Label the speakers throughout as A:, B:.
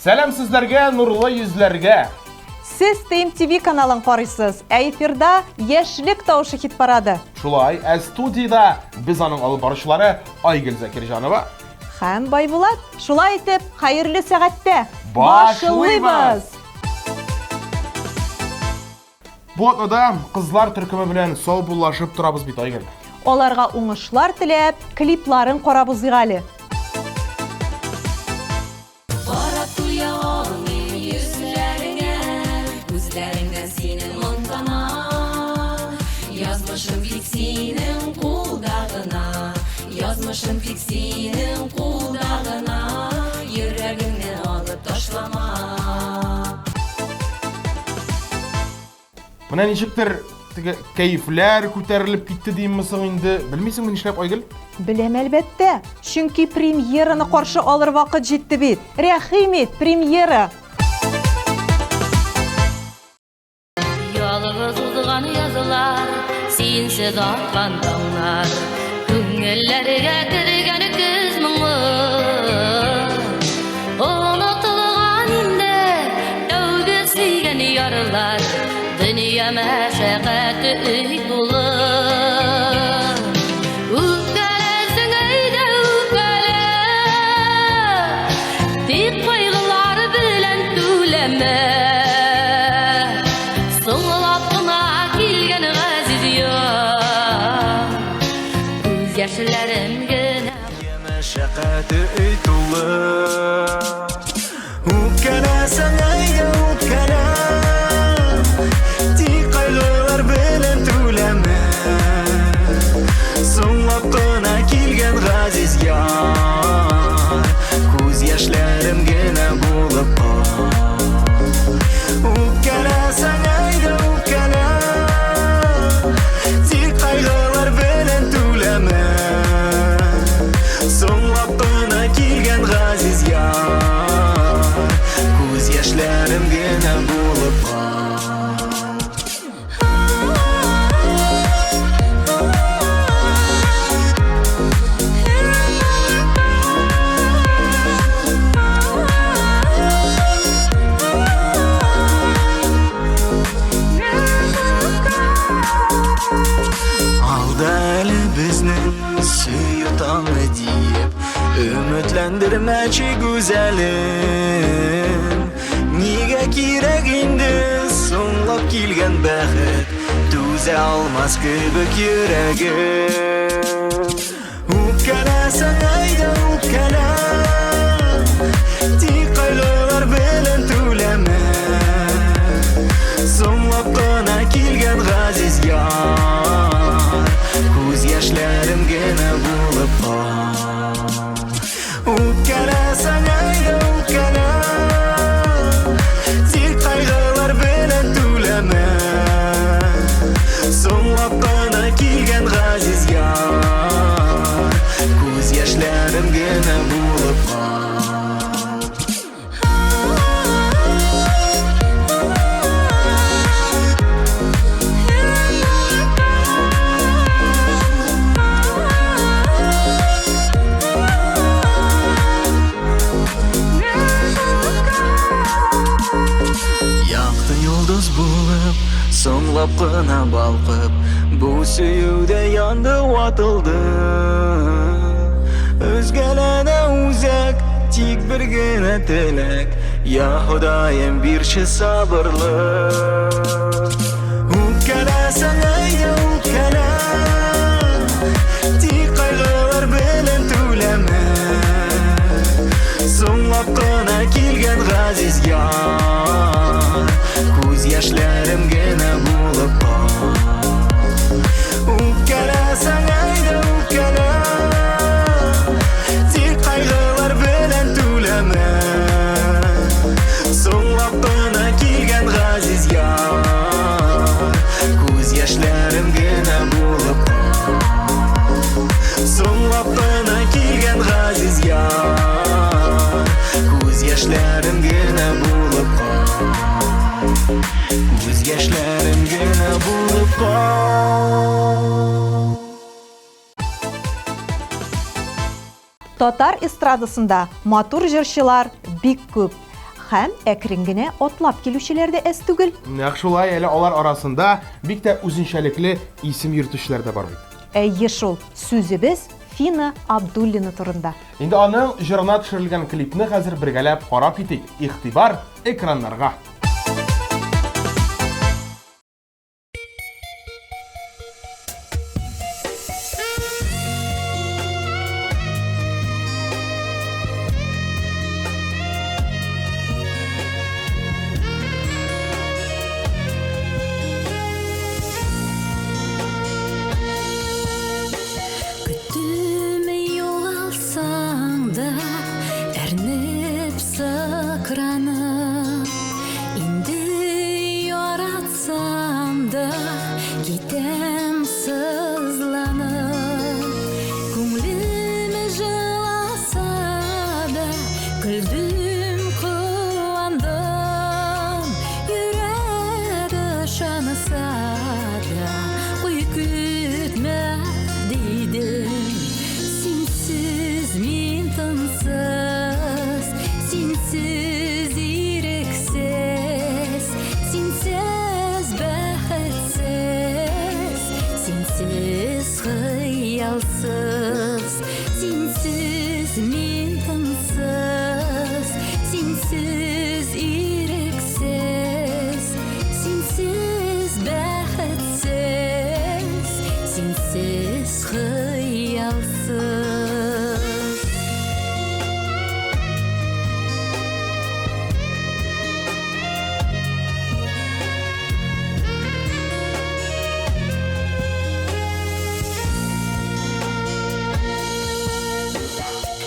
A: Сәлем сізлерге, нұрлы yüzлерге.
B: Сіз ТМТV каналын қарайсыз. Эфирда Ешілік таушы хит парады.
A: Шулай, студияда біз аның алып барышылары Айгүл Закиржанова
B: Һәм Байбулат. Шулай етіп, қайырлы сәғатте
A: башылайбыз. Бұл атнада қызлар түркімі білен сол бұллашып тұрабыз бит Айгүл.
B: Оларға уңышлар тілеп, клипларын қарабыз иғалі.
C: Yazmışım pik senin kuldağına, yüreğini alıp taşlama.
A: Мына нешіктір кәйіфлер көтеріліп кетті деймісің енді, білмейсің мен ішлеп Айгүл?
B: Білем әлбәтте, чүнки премьераны қаршы алыр вақыт жетті бит. Рәхимет, премьера!
C: Yalğız uzğan yazılar, sensiz atlan dağlar, Güngəlləri gətirgən göz muğu. Unutulğan indi, dövgüslügən yarılar, Dünya məşəqəti üy dolu. Ükkələsin əydə ükkələ, Dik qayğılar bilən tüləmə. Yaşlarım günah
D: Məşəqəti ütülü Ükkələ sənəydə ükkələ Dik qayğılar bilən tüləmə Soğlap qına kilgən ғазиз yar Көз yaşlarım günə bulub Ükkələ sənəydə ükkələ Dik qayğılar bilən tüləmə Соңлапына келген ғазиз яр Көз яшьләрем генә булып Алда әлі біздің сүйі таңы дейіп Үмітләндірмәчі güzәлім Неге керек инде соңлап келген бәхет Түзә алмас кебек йөрәгем Үпкәләсәң әйдә үпкәлә Тик кайгылар белән түләмә Соңлап кына келген ғазиз яр Көз яшьләрем генә булып Үпкәләсәң әйдә үпкәлә Тик кайгылар белән түләмә Соңлап кына килгән ғазиз яр Күз яшьләрем генә булып Yıldız bulup, soңлап қына балқып Бұ сүйеуде янды ватылды Өзгеләнә үзәк, тик бір генә теләк Я Худаем бирче сабырлык Үпкәләсәң әйдә үпкәлә Тик кайгылар белән түләмә Соңлап кына килгән ғазиз яр Көз яшьләрем генә булып Үпкәләсәң әйдә үпкәлә Тик кайгылар белән түләмә Соңлап кына килгән ғазиз яр Күз яшьләрем генә булып Соңлап кына килгән ғазиз яр Күз яшьләрем генә булып Көз яшьләрем генә булып
B: Татар эстрадасында матур җырчылар бик күп. һәм әкрен генә атлап килүчеләр дә әз түгел.
A: Нәкъ шулай, әле алар арасында бик тә үзенчәлекле исем йөртүчеләр дә бар бит.
B: Әйе шул, сүзебез Фина Абдуллина турында.
A: Инде аның җырына төшерелгән клипны хәзер бергәләп карап китик. Игътибар экраннарга.
C: Күтүме югалсаң да, әрнеп сыкранып, инде яратсам да, китәм сызланып. Күңлем жыласа да, күлдем куандым, йөрәк ышанса да, куй күтмә Дидим, синсіз мен тынсыз, синсіз ирексіз, синсіз бәхетсіз, синсіз хыялсыз, синсіз мен тынсыз, синсіз ирексіз, синсіз бәхетсіз, синсіз хыялсыз.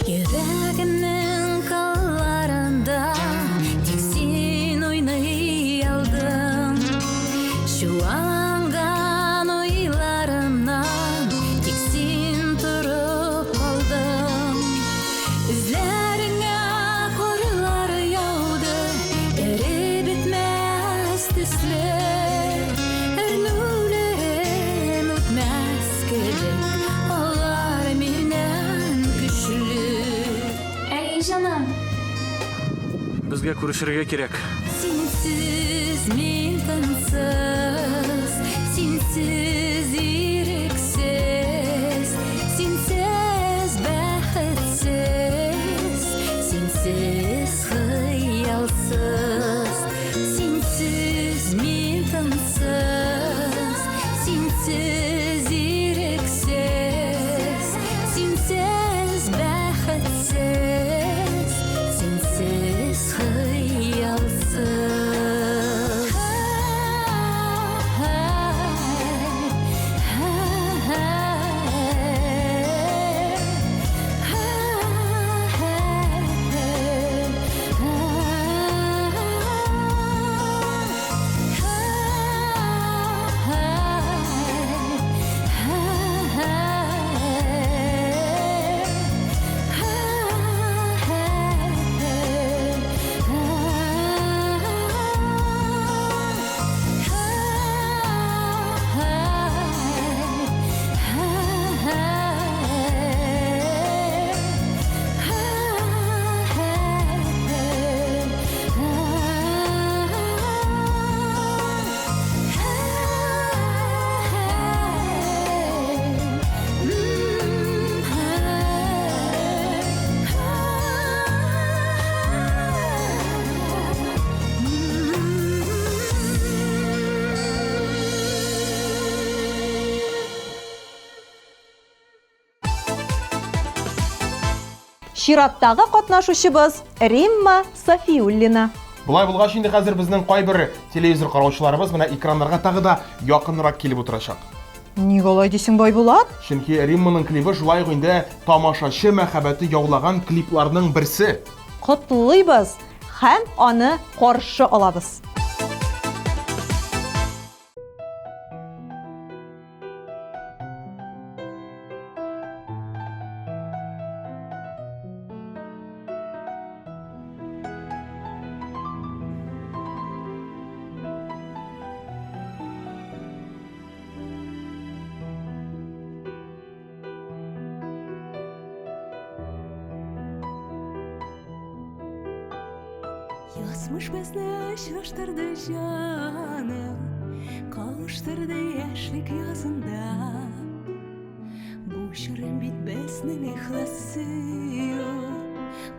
C: Йөрәгемнең кылларында тик син уйный алдың. Шуанган уйларымнан тик син торып калдың. Үзләреңә карлар яуды, эреп бетмәс төсле. Әрнүләрем үтмәс кебек, алар миннән көчле.
E: Әй жаным,
D: Безгә күрешергә кирәк.
C: Синсіз мен тынсыз, синсіз ирексіз, синсіз бәхетсіз, синсіз хыялсыз, синсіз мен тынсыз, синсіз ирексіз, синсіз бәхетсіз, синсіз хыялсыз.
B: Чираттагы катнашучыбыз Римма Сафиуллина.
A: Булай булгач инде хәзер безнең кайбер телевизор караучыларыбыз менә экраннарга тагы да якынрак килеп утырачак.
B: Ник алай дисең Байбулат?
A: Чөнки Римманың клипы шулай ук инде тамашачы мәхәббәте яулаган клипларның берсе.
B: Котлыйбыз һәм аны каршы алабыз.
C: Yazmış bizne aşırıştırdı canım, kavuşturdu yaşlık yazında. Bu şirin bitmesinin ihlası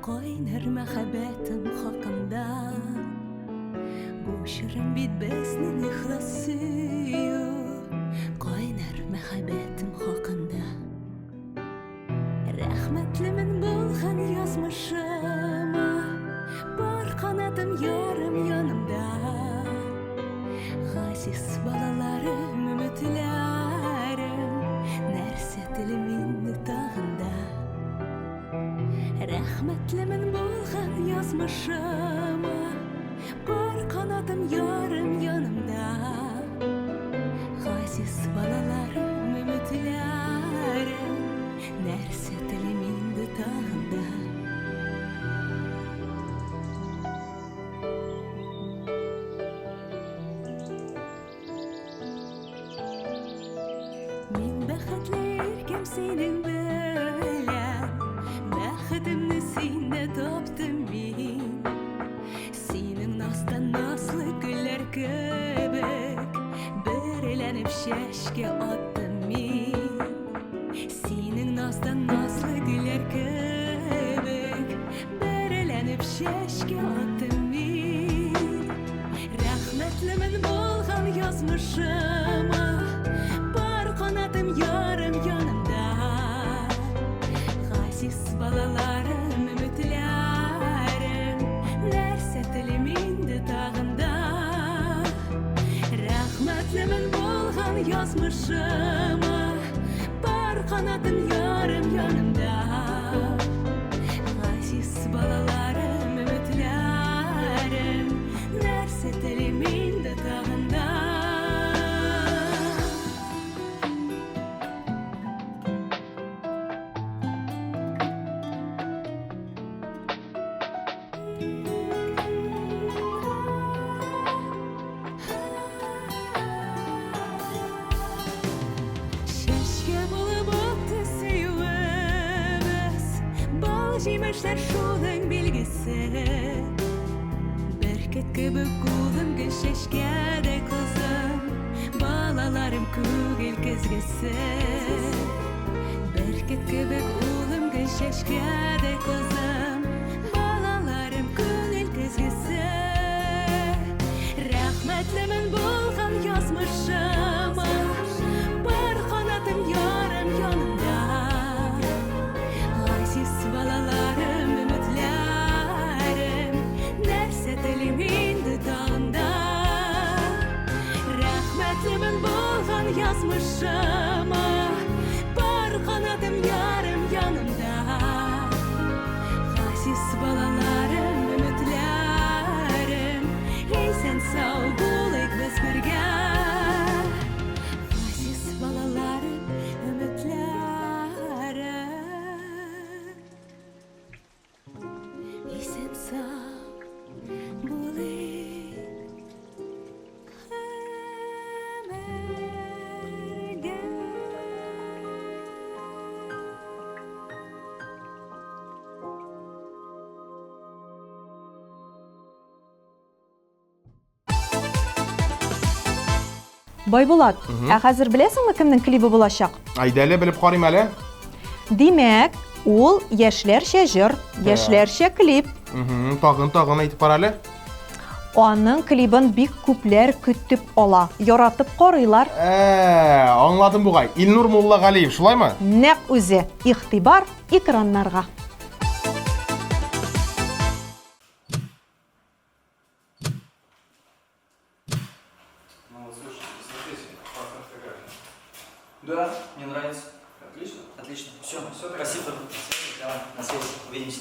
C: kaynar muhabbetim hakkında. Bu şirin bitmesinin ihlası kaynar muhabbetim hakkında. Rahmetli min bulgan yazmışıma, bar kanadım yarım yanımda. Aziz balalarım, ümitlerim, nerse dilimin dağında. Rahmetli min bulgan yazmışıma, bar kanadım yarım yanımda. Aziz balalarım, ümitlerim, nerse dilimin dağında. Min bäxetli kim senin bilen, bäxetimni sende toptum min. Senin nastan naslı güller kebek, birilenip şeşke attım min. Senin nastan naslı güller kebek, birilenip şeşke attım min. Rahmetli min bulgan yazmışıma, kanadım yarım yanımda. Aziz balalarım, ümitlerim, nerse dilimin dağında. Rahmetli min bulgan yazmışıma, bar kanadım yarım yanımda. Aziz balalarım, ümitlerim, nerse dilimin dağında. Жимешлер шудың білгісі, Беркет кебек кулым гүлшешкеде кызым, балаларым күгел кезгесі. Беркет кебек кулым гүлшешкеде кызым, балаларым күгел кезгесі. Рахметлі min болған yazmışıma, бар қанатым ярым yanımda. Aziz balalarım, ümitlerim, nerse dilimin dudağında. Rahmetli min bulgan yazmışıma, bar kanadım yarım yanımda. Aziz balalarım, ümitlerim, ey sen sağ bulayık biz birge. Aziz balalarım, ümitlerim, sen sağ bulayık birge.
B: Байбулат, хәзер беләсеңме кемнең клибы булачак?
A: Айдәле белеп карыйм әле.
B: Димәк, ул яшьләрчә җыр, яшьләрчә клип.
A: Тагын әйтеп кара әле.
B: Аның клибын бик күпләр көтеп ала, яратып карыйлар.
A: Аңладым бугай. Илнур Муллагалиев, шулаймы?
B: Нәкъ үзе, игътибар экраннарга.
F: Да, мне нравится. Отлично. Отлично. Все, спасибо. Давай, на связи. Увидимся.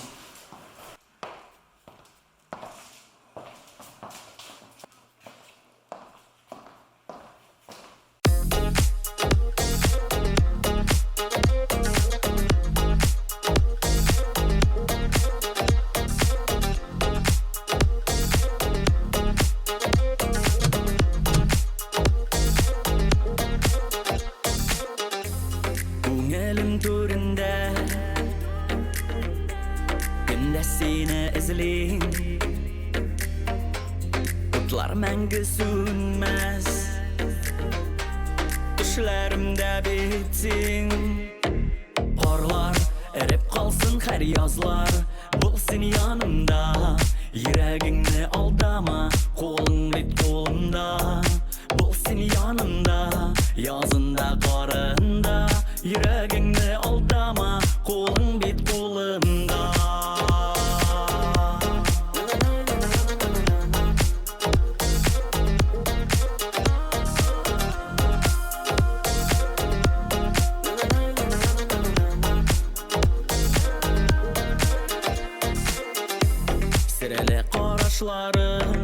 D: Atlar мәңгі sönmez Düşlerimde bitsin Qorlar erip kalsın her yazlar Bul seni yanımda Yüreğini aldama Kolun bit kolumda Bul seni yanımda Yazında qarında Yüreğini aldama Kolun bit kolumda Sireli qarashlarım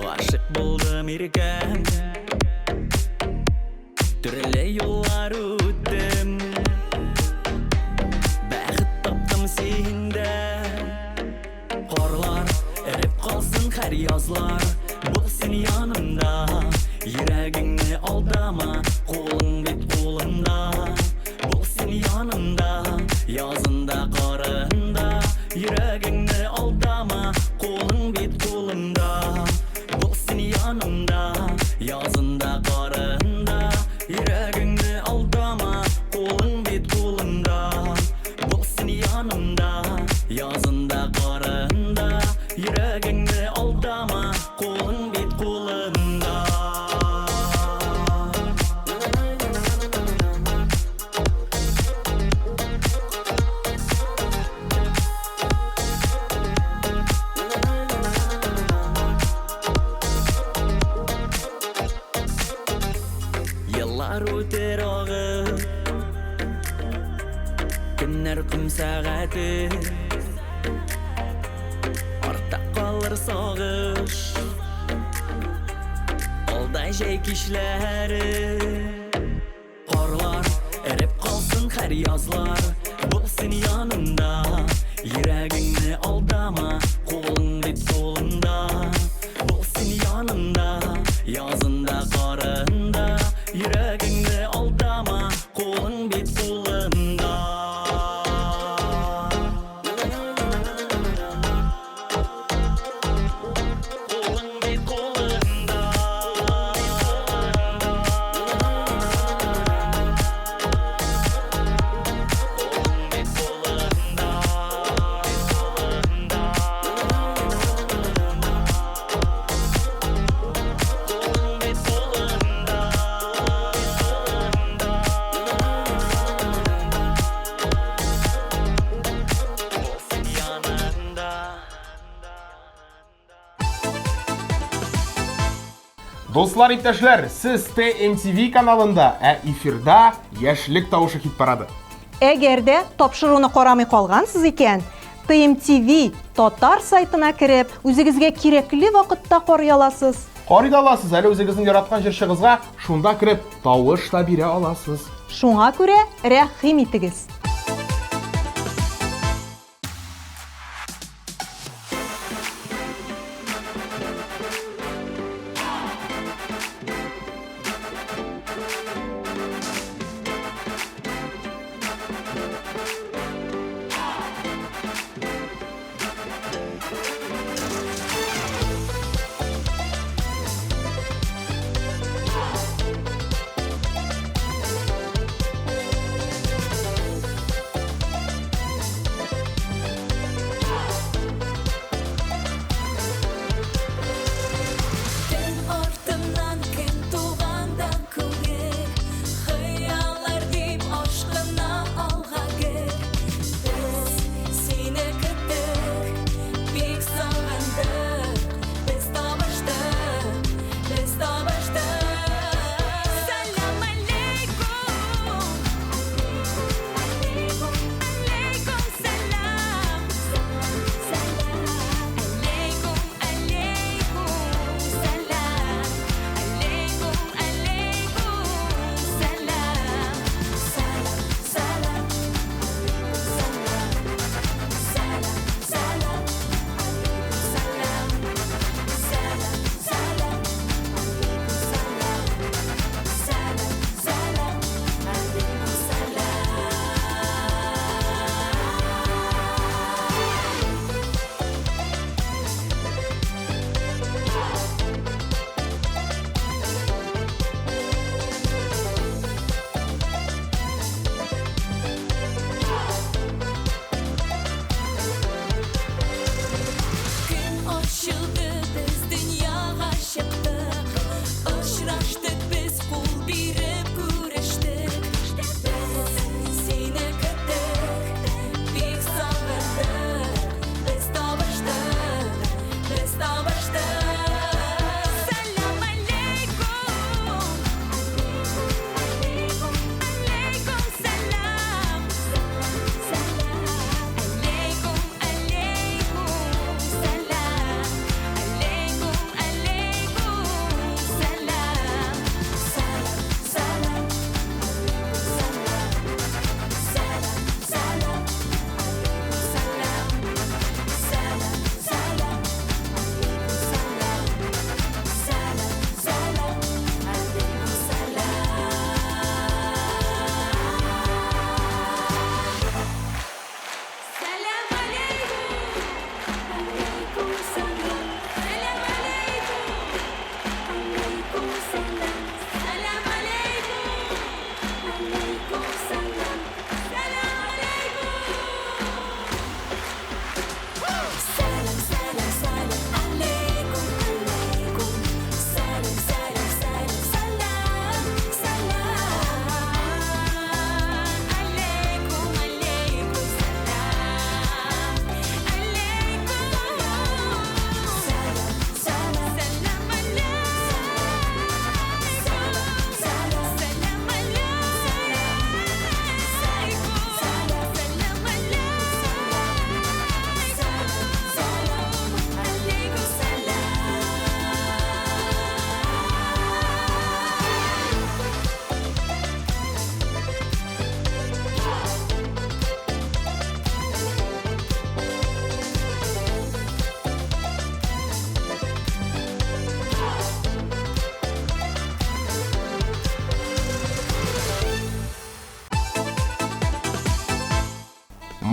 D: Aşık buldum irken Türlü yollar öttim Bəxit tapdım sende Qorlar erip kalsın her yazlar Bul seni yanımda Yüreğini aldama Kolun bit kolumda Bul seni yanımda Yazında qarında Yüreğini aldama Kolun bit kolumda Bul seni yanımda Yazında qarında Yüreğini aldama Kolun bit kolumda Bul seni yanımda Yazında qarında Yüreğini aldama Kolun bit kolumda Yıllar öter ağı Günler kum saati Arta kalır sağış Alday şey kişleri Qorlar erip kalsın her yazlar Bul seni yanımda Yüreğini aldama Kolun bit kolumda Bul seni yanımda Yazında qarında Yüreğini aldama Kolun bit kolumda Kolun bit kolumda Kolun bit kolumda Kolun bit kolumda Olsun yanında
A: Dostlar, иптәшләр, сіз TMTV каналында, эфирда Яшьлек тавышы хит парады.
B: Эгерде тапшыруны карамый калгансыз икән, TMTV Татар сайтына кирип, үзегезгә кирәкле вакытта карый аласыз.
A: Карый да аласыз, әле үзегезнең яраткан җырчыгызга шунда кирип тавыш та бирә аласыз.
B: Шуңа күрә рәхим итегез.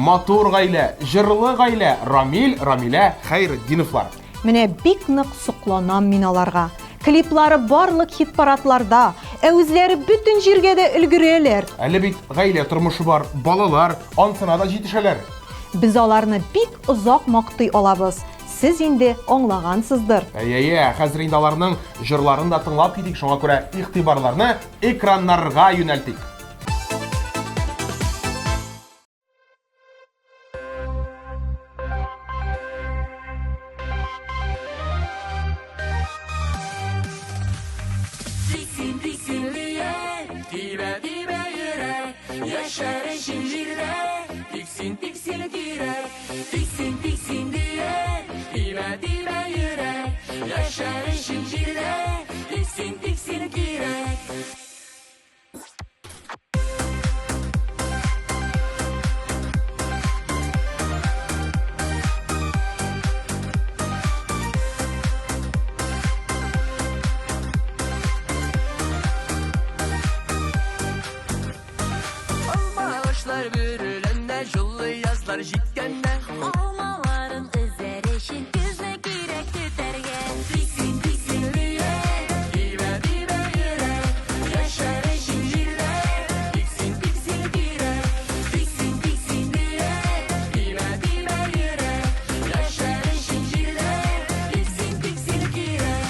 A: матур гаилә, җырлы гаилә, Рамил, Рамилә Хәйретдиновлар.
B: Менә бик нык сокланам мин аларга. Клиплары барлык хит-парадларда, үзләре бөтен җиргә дә өлгерәләр.
A: Әле бит гаилә тормышы бар, балалар ансына да җитешәләр.
B: Без аларны бик озак мактый алабыз. Сез инде аңлагансыздыр.
A: Әйе, хәзер инде аларның җырларын да тыңлап китик, шуңа күрә игътибарларны экраннарга юнәлтик.
G: Almalar bürülende, jullu yazlar jitkende.
C: Almaların üzerişin gözüne girek tüterge. Tiksin tiksin diye.
G: Dibe dibe yürek, yaşar eşin jirde. Tiksin tiksin girek, tiksin tiksin diye. Dibe dibe yürek, yaşar eşin jirde. Tiksin tiksin girek.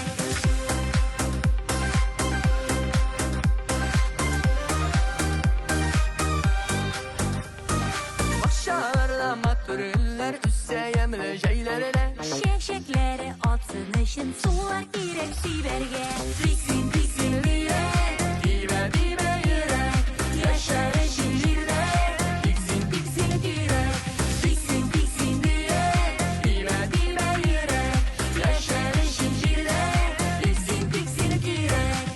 G: Aşağılarda matürüller, üsse yemle şeylerine.
C: Şeşekleri atsın için sular girek siberge. Tiksin tiksin diye.
G: Dibe dibe yürek, yaşar eşin jirde. Tiksin tiksin girek, tiksin tiksin diye. Dibe dibe yürek, yaşar eşin jirde. Tiksin tiksin girek.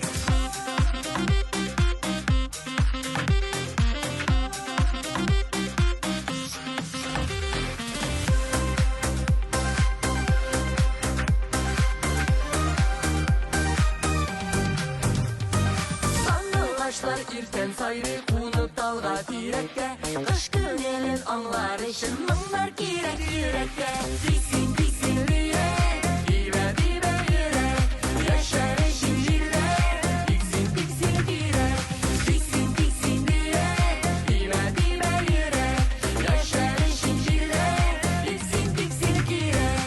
G: Sandılaşlar irten sayrı, kunu dalga direkke. Kış günlerin anlar için mınlar girek yürekke. Tiksin tiksin diye. Dibe dibe yürek, yaşar eşin jirde. Tiksin tiksin girek, tiksin tiksin diye. Dibe dibe yürek, yaşar eşin jirde. Tiksin tiksin girek.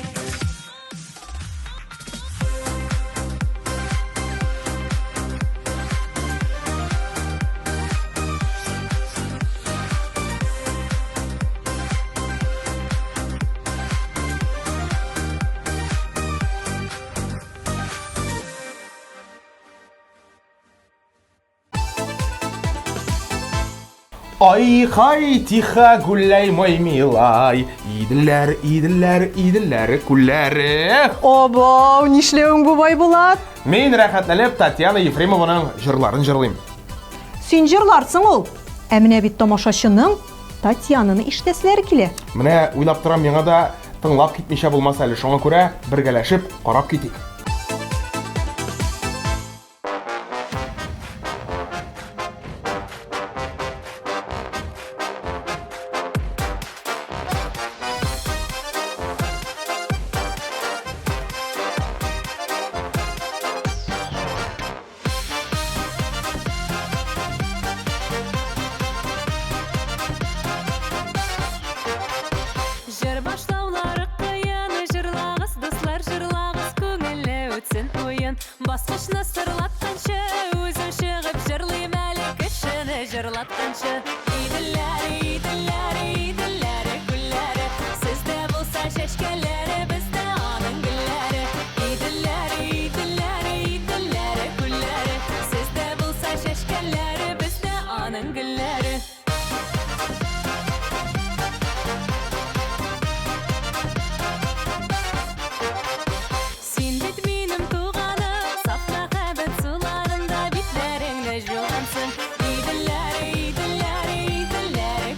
A: Ай хай тихо гуляй мой милай, иделләр, иделләр, иделләр күлләре.
B: Оба, нишләвең бу Байбулат?
A: Мин рәхәтләнеп Татьяна Ефремованың җырларын җырлыйм.
B: Син җырларсың ул. Ә менә бит тамашачының Татьянаны ишетәселәре килә.
A: Менә уйлап торам, миңа да тыңлап китмичә булмас әле, шуңа күрә бергәләшеп карап китик.
C: Жыр башлаулары қиын, жырлагыз, дуслар, жырлагыз, көңілі өтсін ойын. Басқышны сырлатқаншы, өзім шығып жырлайым әлі кішіні жырлатқаншы. Иделләр, иделләр, иделләр күлләре, сізде болса шешкелері, бізде аның гүлләре. Иделләр, иделләр, иделләр күлләре, сізде болса шешкелері, бізде аның гүлләре. Син бит минем туганым, саф мәхәббәт суларында битләреңдә җылгансың. Иделләр, иделләр, иделләр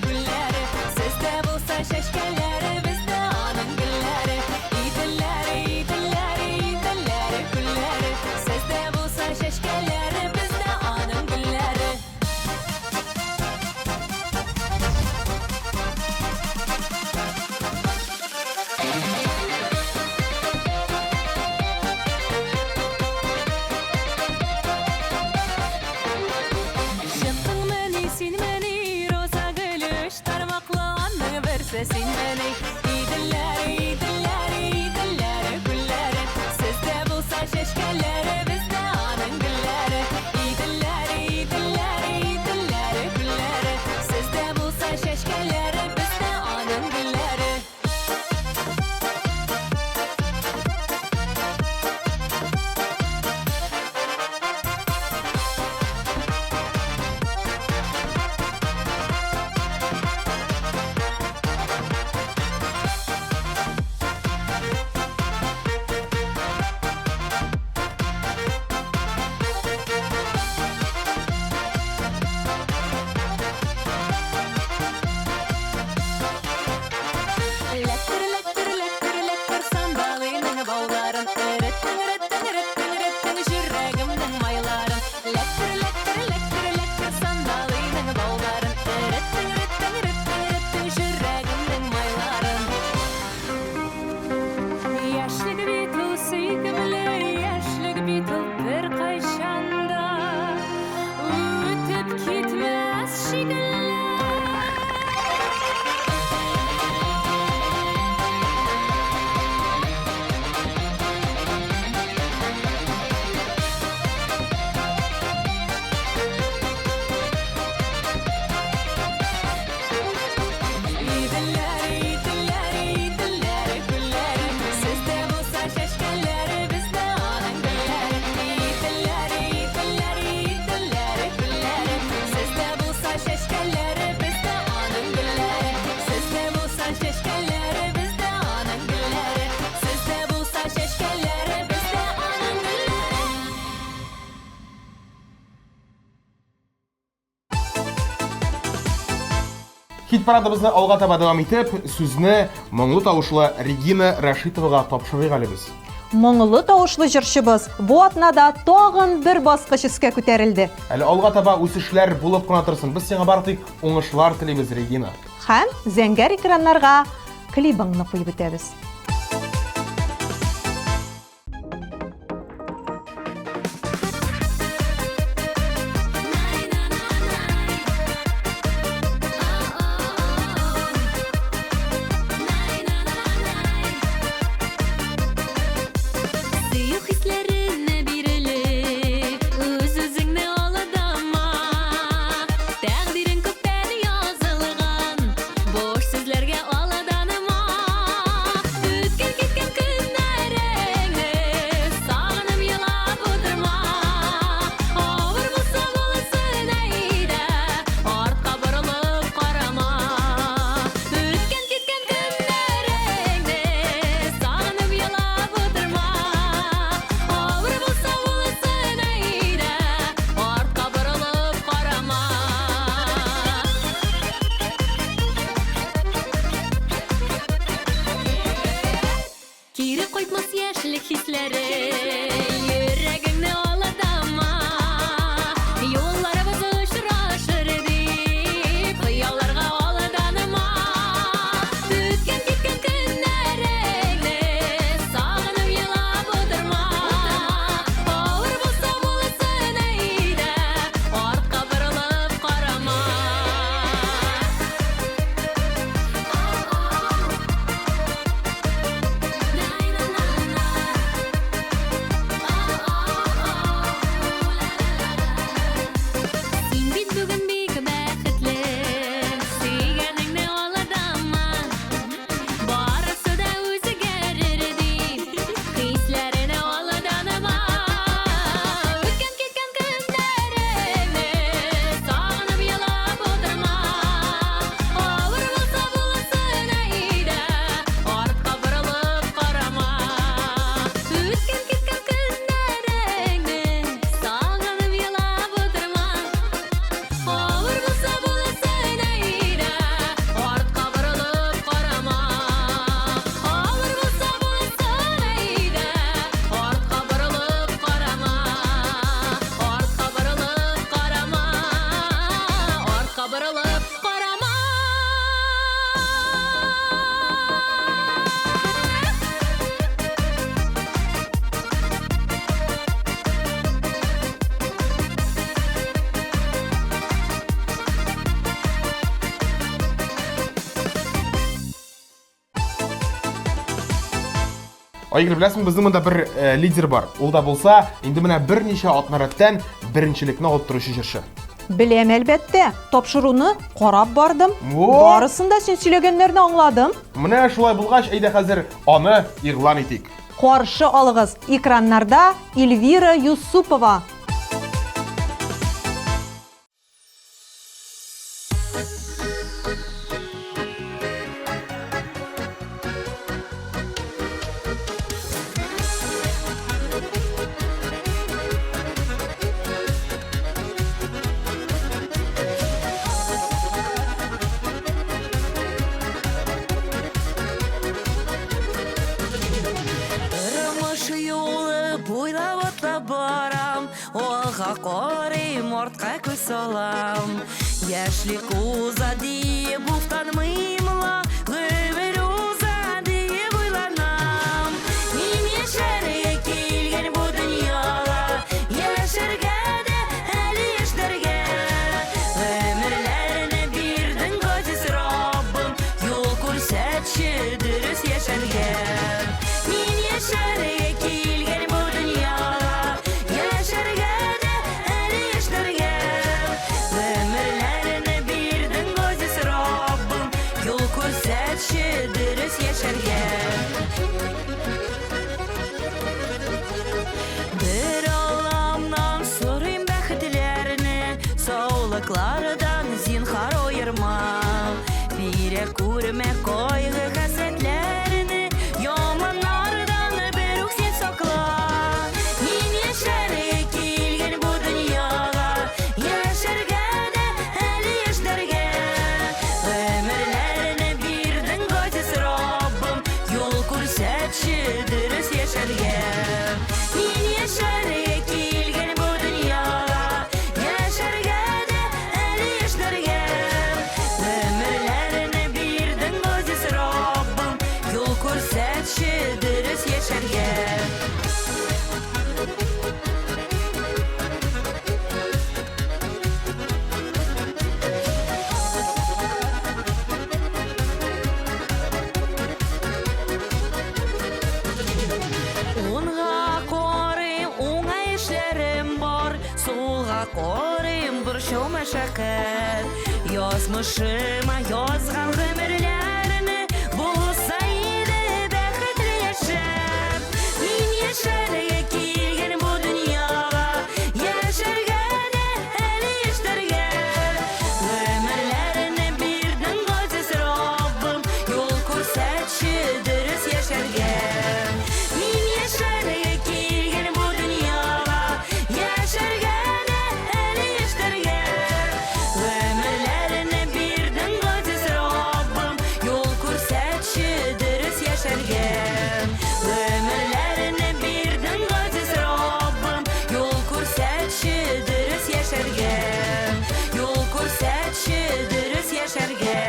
A: Хит парадыбызны алга таба дәвам итеп, сүзне моңлы тавышлы Регина Рашитовага тапшырыйк әле без.
B: Моңлы тавышлы җырчыбыз бу атнада тагын бер баскыч өскә күтәрелде.
A: Әле алга таба үсешләр булып кына торсын. Без сиңа бары тик уңышлар телибез, Регина.
B: Һәм зәңгәр экраннарга клибыңны куеп бетәбез.
C: Сүйүк хисләренә бирелеп, үз-үзеңне алдама. Тәкъдирең күптән язылган, бош сүзләргә алданма. Үткән киткән көннәреңне сагынып елап утырма. Авыр булса булсын әйдә, артка борылып карама. Үткән киткән көннәреңне сагынып елап утырма. Авыр булса булсын әйдә, артка борылып карама. Кире кайтмас яшьлек хисләре, йөрәгеңне алдама. Юлларыбыз очрашыр дип, хыялларга алданма. Үткән киткән көннәреңне сагынып елап утырма. Авыр булса булсын әйдә, артка борылып карама. Син бит бүген бик бәхетле, сөйгәнеңне алдама. Барысы да үзгәрер дип, хисләренә алданма. Үткән киткән көннәреңне сагынып елап утырма. Авыр булса булсын әйдә, артка борылып карама. Үткән киткән көннәреңне сагынып елап утырма. Авыр булса булсын әйдә, артка борылып карама. Авыр булса булсын әйдә, артка борылып карама. Артка борылып карама. Артка борылып карама.
A: Айгыр, беләсең, безнең монда бер лидер бар. Ул да булса, инде менә берничә атнараттан беренчелекне алып торучы җырчы.
B: Беләм әлбәттә, тапшыруны карап бардым.
A: Во!
B: Барысын да син сөйләгәннәрне аңладым.
A: Менә шулай булгач, әйдә хәзер аны игълан итик.
B: Каршы алыгыз, экраннарда Эльвира Юсупова.
G: Тормыш юлы буйлап атлап барам, алга карыйм, артка күз салам. Яшьлек уза дип уфтанмыймла, гомер уза дип уйланам. Мин яшәргә килгән бу дөньяга, яшәргә дә әле яшьләргә. Гомерләрне бирдең газиз Раббым, юл күрсәтче дөрес яшәргә. Мин яшәргә килгән бу дөньяга, яшәргә дә әле яшьләргә. Гомерләрне бирдең газиз Раббым, юл күрсәтче дөрес яшәргә. Бер Алламнан сорыйм бәхетләрне, саулыклардан зинһар аерма. Бирә күрмә кайгы хәсрәтләрне, яманнардан бер үк син сакла. Мин яшәргә килгән бу дөньяга, яшәргә дә әле яшьләргә. яшәргә. Мин яшәргә килгән бу дөньяга, яшәргә дә әле яшьләргә. Өмерләрне бирдең газиз Раббым, юл күрсәтче дөрес яшәргә. Унга карыйм, уңай эшләрем бар, сулга карыйм, борчу мәшәкать. Язмышыма язган гомерләрне булса иде бәхетле яшәп. Мин яшәргә килгән бу дөньяга, яшәргә дә әле яшьләргә. Өмерләрне бирдең газиз Раббым, юл күрсәтче дөрес яшәргә. Мин яшәргә килгән бу дөньяга, яшәргә дә әле яшьләргә. Өмерләрне бирдең газиз Раббым, юл күрсәтче дөрес яшәргә. Өмерләрне бирдең газиз Раббым, юл күрсәтче дөрес яшәргә. Юл күрсәтче дөрес яшәргә.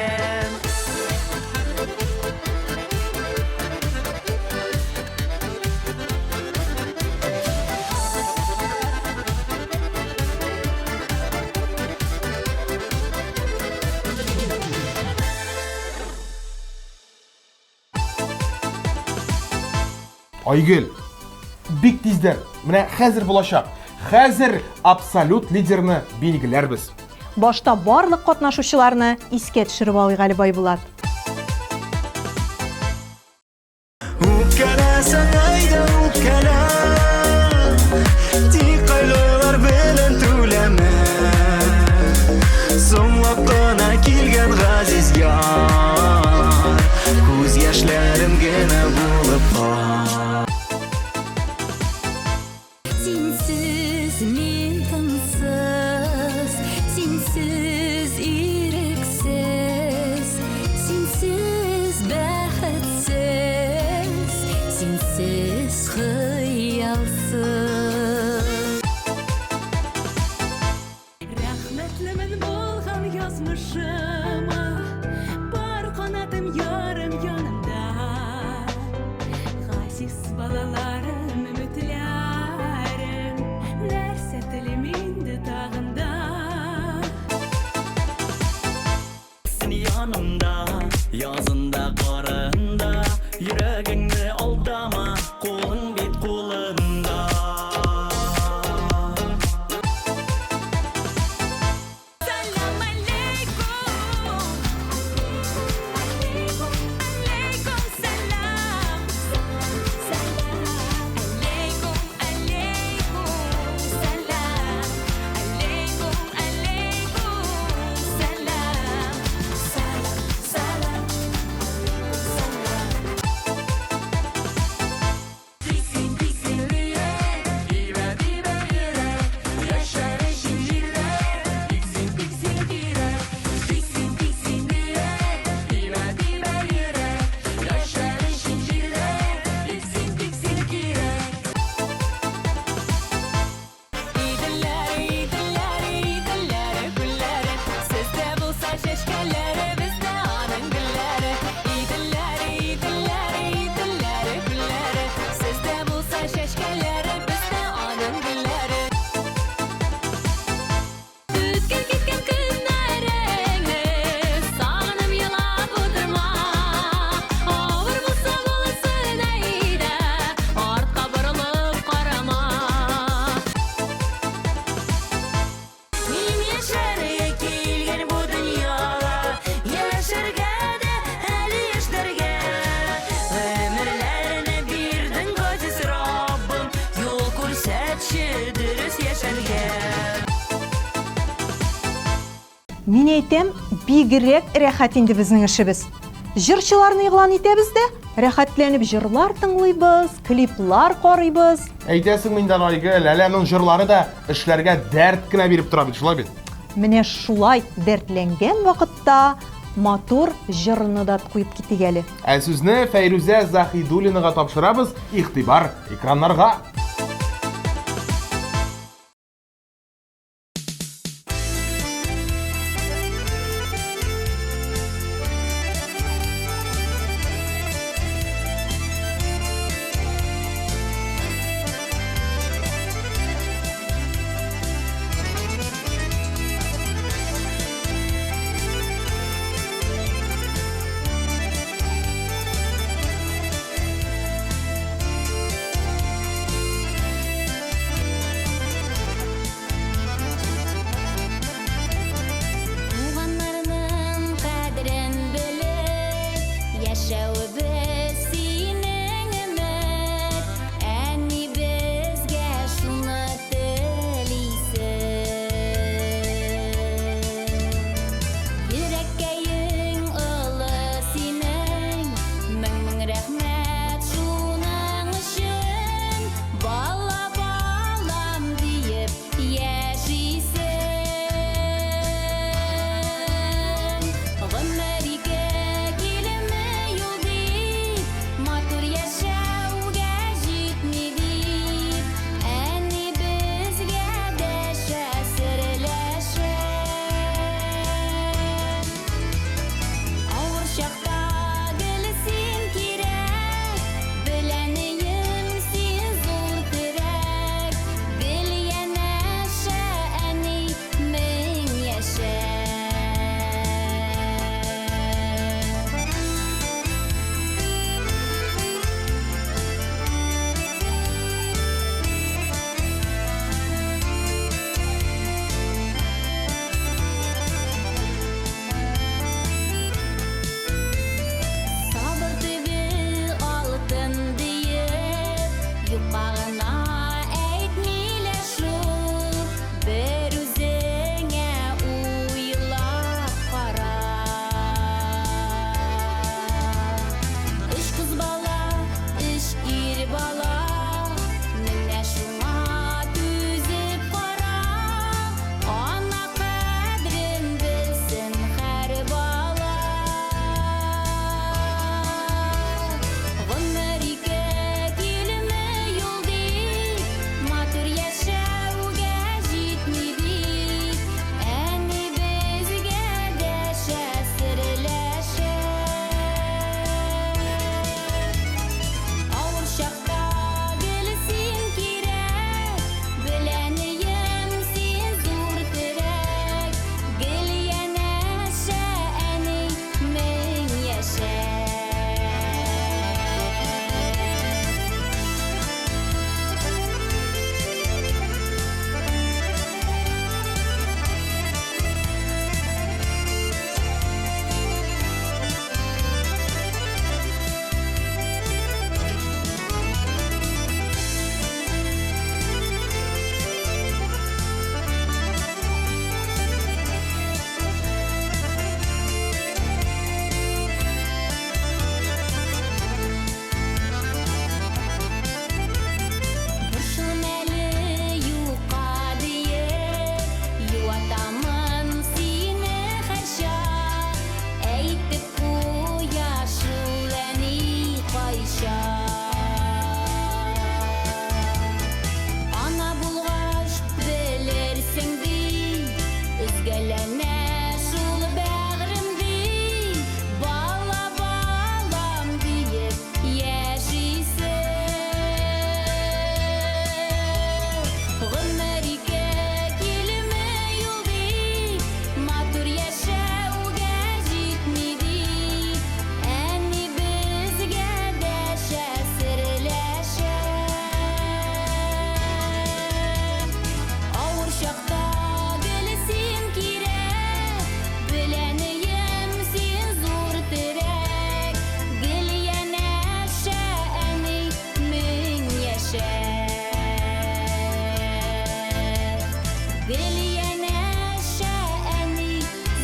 A: Айгөл, бик тиздән, менә хәзер булачак. Хәзер абсолют лидерны билгеләрбез.
B: Башта барлык катнашучыларны искә төшереп алыйк әле Байбулат.
D: Үпкәләсәң әйдә үпкәлә, тик кайгылар белән түләмә. Соңлап кына килгән газиз яр, күз яшьләрем генә булып кал.
C: Синсіз мен тынсыз, синсіз ирексіз, синсіз бәхетсіз, синсіз хыялсыз. Рәхмәтлемен булган язмышыма, бар канатым ярым янымда. Газиз балаларым, өметләрем, нәрсә телим инде тагында.
H: Сен янымда, язында карында, йөрәгеңне алдама, кулың бит кулында.
C: Салам алейкум, алейкум, алейкум салам. Салам алейкум, алейкум салам. Алейкум, алейкум салам. Салам, салам, салам. Биксин, биксин йөрәк, дибә, дибә йөрәк, яшәр өчен йөрәк. Биксин, биксин йөрәк, биксин, биксин йөрәк, дибә, дибә йөрәк, яшәр өчен йөрәк. Биксин, биксин йөрәк. Иделләр, иделләр, иделләр, гөлләре, сездә булса чәчкәләре, бездә аның гөлләре. Иделләр, иделләр, иделләр, гөлләре, сездә булса чәчкәләре, бездә аның гөлләре. Үткән киткән көннәреңне сагынып елап утырма. Авыр булса булсын әйдә, артка борылып карама. Мин яшәргә килгән бу дөньяга, яшәргә дә әле яшьләргә. Өмерләрне бирдең газиз Раббым, юл күрсәтче дөрес яшәргә.
B: Мин әйтәм, бигрәк рәхәт инде безнең эшебез. Җырчыларны игълан итәбез дә, рәхәтләнеп җырлар тыңлыйбыз, клиплар карыйбыз.
A: Әйтәсең миндә Айгөл, әле аның җырлары да эшләргә дәрт кенә биреп тора бит, шулай бит.
B: Менә шулай дәртләнгән вакытта матур жырыны да куеп киттек әле.
A: Сүзне Фәйрүзә Захидуллинага тапшырабыз, игътибар экраннарга.
C: Туганнарның кадерен белеп яшәүебез синең өмет, әни безгә шуны телисең. Йөрәккәең олы синең, мең рәхмәт шуның өчен, бала балам диеп яшисең. Гомериге килеме юл дип, матур яшәүгә җитми дип, әни безгә дәшә серләшә. Авыр чакта гел син кирәк, беләнеем син зур терәк, гел янәшә әни мең яшә. Сабыр төбе алтын диеп, юкмагына әйтмиләр шул, бер үзеңә уйлап кара. Өч кыз бала, өч ир бала, менә шуңа түзеп кара. Ана кадерен белсен һәр бала. Гомериге килеме юл дип, матур яшәүгә җитми дип, әни безгә дәшә серләшә. Авыр чакта гел син кирәк, беләнеем син зур терәк, гел янәшә әни мең яшә. Борчылым әле юкка диеп, юатамын сине һәр чак, әйтеп куя шул әни кайчак. Ана булгач белерсең ди, өзгәләнә шул бәгърем ди, бала балам диеп яшисең. Гомериге килеме юл дип, матур яшәүгә җитми дип, әни безгә дәшә серләшә. Авыр чакта гел син кирәк, беләнеем син зур терәк, гел янәшә әни мең яшә. Гел янәшә әни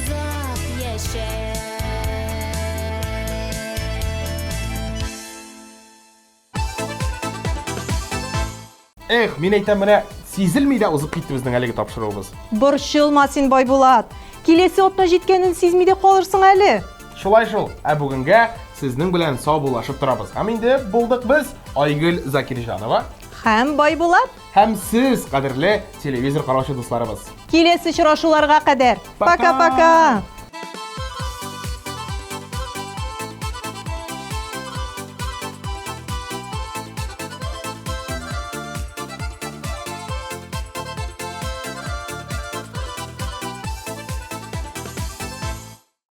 C: зат яшә.
A: Мин әйтәм, менә сизелми дә узып китте безнең әлеге тапшыруыбыз.
B: Борчылма син, Байбулат. келесі отына жеткенін сезмейде қалырсың әлі.
A: Шулай шул. Бүгінге сіздің білән саубулашып тұрабыз. Һәм инде булдык біз Айгөл Закиржанова.
B: Һәм Байбулат.
A: Һәм сіз қадірлі телевизор қараушы дусларыбыз.
B: Келесі шырашуларға қадар.
A: Пока.
B: Пока-пока.